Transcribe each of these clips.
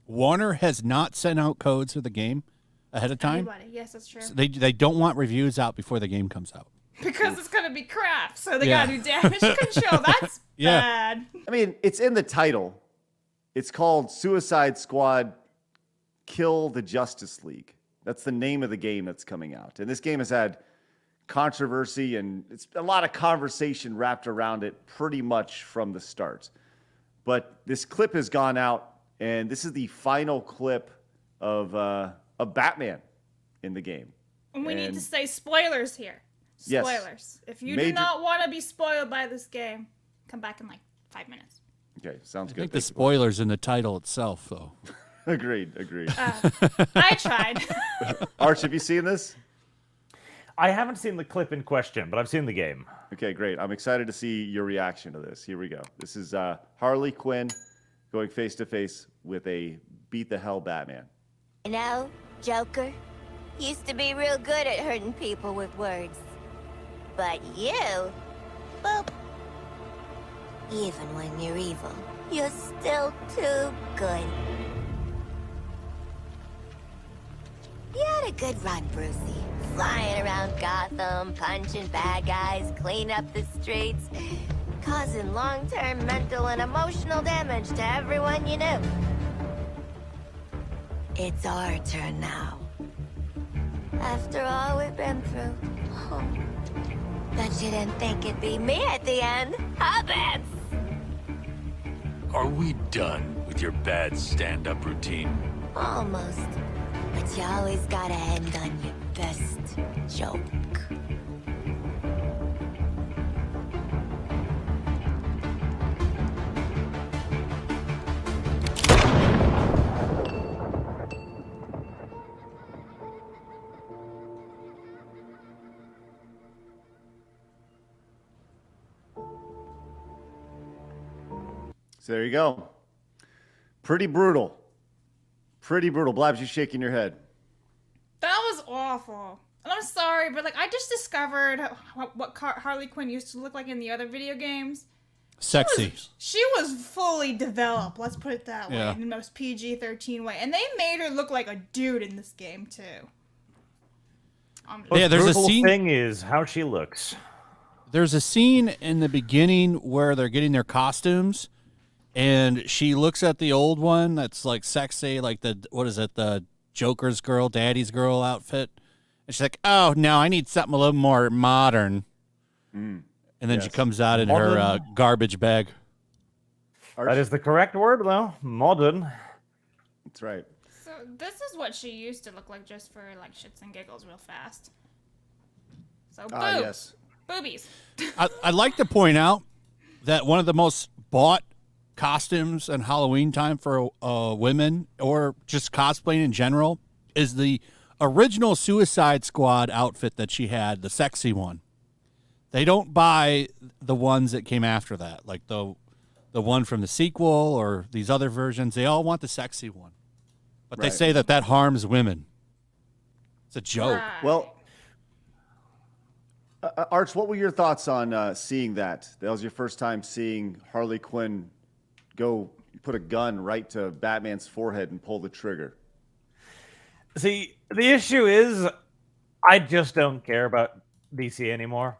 Warner has not sent out codes for the game ahead of time. Anybody. Yes, that's true. So they don't want reviews out before the game comes out. Because it's gonna be crap, so they gotta do damage control. That's bad. I mean, it's in the title. It's called Suicide Squad Kill the Justice League. That's the name of the game that's coming out. And this game has had controversy and it's a lot of conversation wrapped around it pretty much from the start. But this clip has gone out, and this is the final clip of Batman in the game. And we need to say spoilers here. Spoilers. Yes. If you do not want to be spoiled by this game, come back in like 5 minutes. Okay, sounds good. I think the spoiler's in the title itself, though. Agreed. I tried. Arch, have you seen this? I haven't seen the clip in question, but I've seen the game. Okay, great. I'm excited to see your reaction to this. Here we go. This is Harley Quinn going face-to-face with a beat-the-hell Batman. You know, Joker used to be real good at hurting people with words. But you, well, even when you're evil, you're still too good. You had a good run, Brucey. Flying around Gotham, punching bad guys, clean up the streets, causing long-term mental and emotional damage to everyone you knew. It's our turn now. After all we've been through. Oh. Bet you didn't think it'd be me at the end, huh, Bats? Are we done with your bad stand-up routine? Almost. But you always gotta end on your best joke. So there you go. Pretty brutal. Pretty brutal. Blabs, you shaking your head. That was awful. And I'm sorry, but like I just discovered what Harley Quinn used to look like in the other video games. Sexy. She was fully developed, let's put it that way, Yeah. in the most PG-13 way. And they made her look like a dude in this game, too. Yeah, there's a brutal scene. thing is how she looks. There's a scene in the beginning where they're getting their costumes, and she looks at the old one that's like sexy, like the Joker's girl, Daddy's girl outfit. And she's like, oh, no, I need something a little more modern. And then she comes out in her garbage bag. That is the correct word, though. Modern. That's right. So this is what she used to look like just for like shits and giggles real fast. So boobs. Yes. Boobies. I'd like to point out that one of the most bought costumes in Halloween time for women or just cosplaying in general is the original Suicide Squad outfit that she had, the sexy one. They don't buy the ones that came after that, like the one from the sequel or these other versions. They all want the sexy one. But they say that harms women. It's a joke. Right. Well, Arch, what were your thoughts on seeing that? That was your first time seeing Harley Quinn go put a gun right to Batman's forehead and pull the trigger. See, the issue is, I just don't care about DC anymore.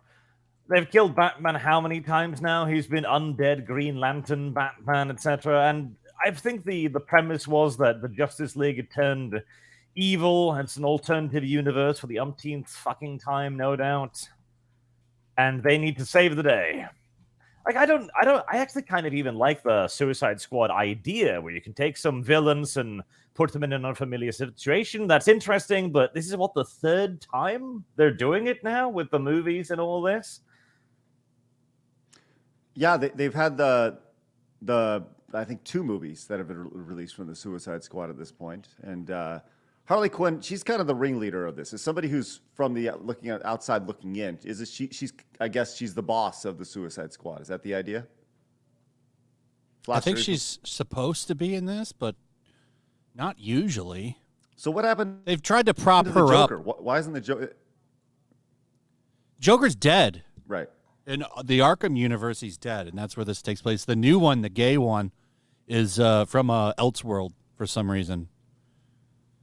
They've killed Batman how many times now? He's been undead, Green Lantern, Batman, etc. And I think the premise was that the Justice League had turned evil. It's an alternative universe for the umpteenth fucking time, no doubt. And they need to save the day. Like, I actually kind of even like the Suicide Squad idea where you can take some villains and put them in an unfamiliar situation. That's interesting, but this is what, the third time they're doing it now with the movies and all this? Yeah, they've had the I think 2 movies that have been released from the Suicide Squad at this point. And Harley Quinn, she's kind of the ringleader of this. As somebody who's from the outside looking in, she's I guess she's the boss of the Suicide Squad. Is that the idea? I think she's supposed to be in this, but not usually. So what happened? They've tried to prop to her the Joker? up. Why isn't the Joker? Joker's dead. Right. In the Arkham universe, he's dead, and that's where this takes place. The new one, the gay one, is from Elseworld, for some reason.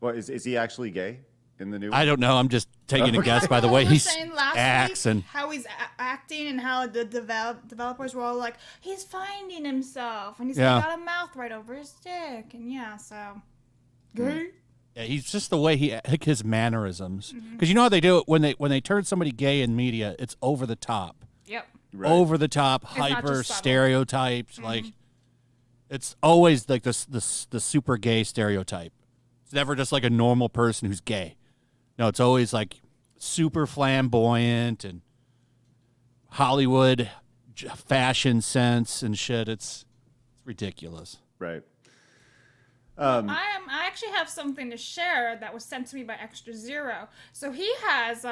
Well, is he actually gay in the new one? I don't know. I'm just taking a guess by the way We were he saying last acts week and how he's acting and how the developers were all like, he's finding himself and he's got a mouth right over his dick and so gay. yeah, he's just the way his mannerisms. Because you know how they do it when they turn somebody gay in media, it's over the top. Yep. Right. Over the top, not hyper just subtle. stereotypes. Like it's always like the super gay stereotype. It's never just like a normal person who's gay. No, it's always like super flamboyant and Hollywood fashion sense and shit. It's ridiculous. Right. I actually have something to share that was sent to me by Extra Zero. So he has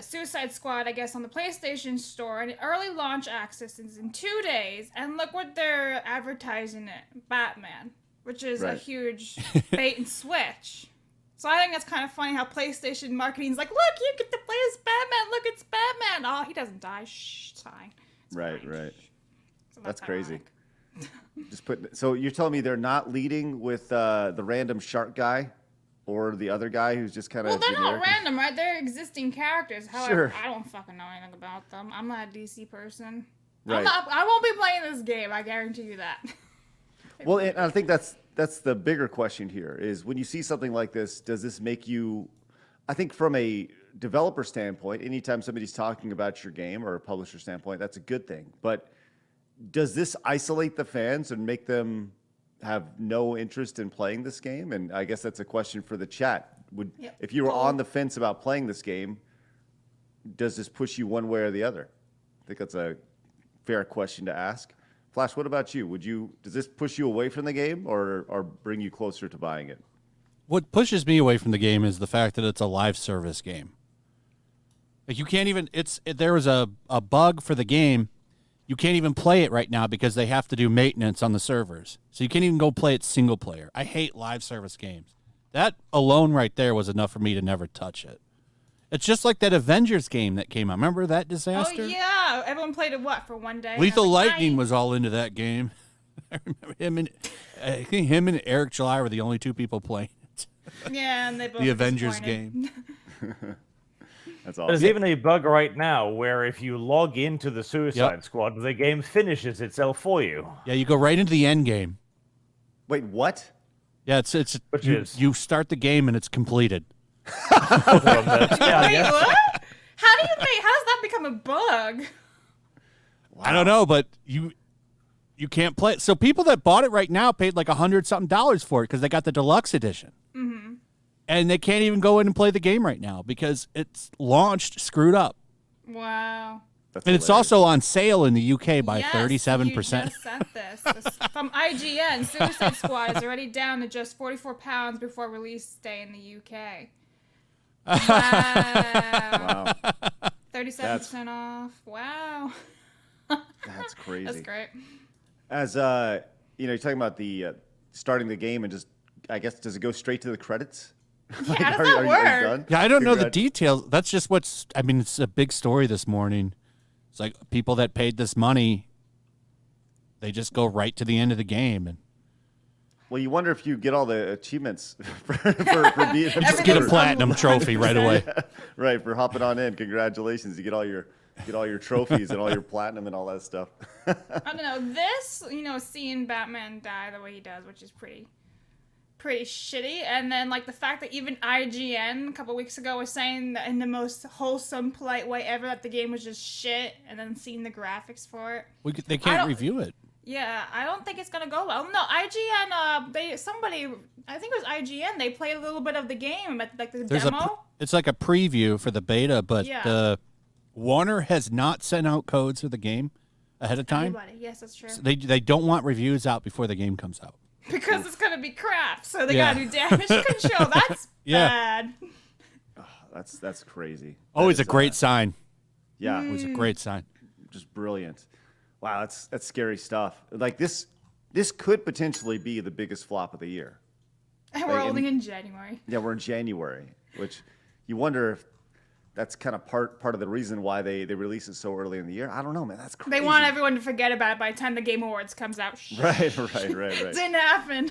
Suicide Squad, I guess, on the PlayStation Store, and early launch access is in 2 days. And look what they're advertising it: Batman, which is a huge bait and switch. So I think that's kind of funny how PlayStation marketing's like, look, you get to play as Batman. Look, it's Batman. Oh, he doesn't die. Shh, it's fine. It's Right. fine. Right. So That's ironic. crazy. So you're telling me they're not leading with the random shark guy or the other guy who's just kind of Well, they're generic? not random, right? They're existing characters. However, Sure. I don't fucking know anything about them. I'm not a DC person. Right. I won't be playing this game. I guarantee you that. Well, and I think that's the bigger question here is when you see something like this, does this make you, I think from a developer standpoint, anytime somebody's talking about your game or a publisher standpoint, that's a good thing. But does this isolate the fans and make them have no interest in playing this game? And I guess that's a question for the chat. If you were on the fence about playing this game, does this push you one way or the other? I think that's a fair question to ask. Flash, what about you? Does this push you away from the game or bring you closer to buying it? What pushes me away from the game is the fact that it's a live service game. Like you can't even. There was a bug for the game. You can't even play it right now because they have to do maintenance on the servers. So you can't even go play it single player. I hate live service games. That alone right there was enough for me to never touch it. It's just like that Avengers game that came out. Remember that disaster? Oh, yeah. Everyone played it, for one day? Lethal And I was like, Lightning "Nice." was all into that game. I remember I think him and Eric July were the only two people playing it. Yeah, and they both The were Avengers disappointed. game. That's awesome. There's even a bug right now where if you log into the Suicide Squad, the game finishes itself for you. Yeah, you go right into the end game. Wait, what? Yeah, you start the game and it's completed. Yeah, I Wait, guess. what? How does that become a bug? I don't know, but you can't play it. So people that bought it right now paid like $100-something for it because they got the deluxe edition. Mm-hmm. And they can't even go in and play the game right now because it's launched screwed up. Wow. That's And it's hilarious. also on sale in the UK by Yes, 37%. You just sent this. From IGN. Suicide Squad is already down to just £44 before release day in the UK. Wow. Wow, 37% off. Wow. that's crazy. That's great. As you're talking about the starting the game and just, I guess, does it go straight to the credits? Yeah, how does Are that you work? done? Yeah, I don't know the Congrats. details. That's just it's a big story this morning. It's like people that paid this money, they just go right to the end of the game. And Well, you wonder if you get all the achievements for being just get a platinum trophy right away. right, for hopping on in. Congratulations. You get all your trophies and all your platinum and all that stuff. I don't know. This, seeing Batman die the way he does, which is pretty shitty. And then, like, the fact that even IGN a couple weeks ago was saying that in the most wholesome, polite way ever that the game was just shit, and then seeing the graphics for it. They I can't don't- review it. Yeah, I don't think it's gonna go well. No, IGN, I think it was IGN, they played a little bit of the game, like the demo. It's like a preview for the beta, but Yeah. Warner has not sent out codes for the game ahead of time. Everybody. Yes, that's true. So they don't want reviews out before the game comes out. Because it's gonna be crap, so they Yeah. gotta do damage control. That's Yeah. bad. That's crazy. Always That a is, great sign. Yeah, Always a great sign. just brilliant. Wow, that's scary stuff. Like this could potentially be the biggest flop of the year. And we're Like, only in January. Yeah, we're in January, which you wonder if that's kind of part of the reason why they release it so early in the year. I don't know, man. That's crazy. They want everyone to forget about it by the time the Game Awards comes out. Right. Didn't happen.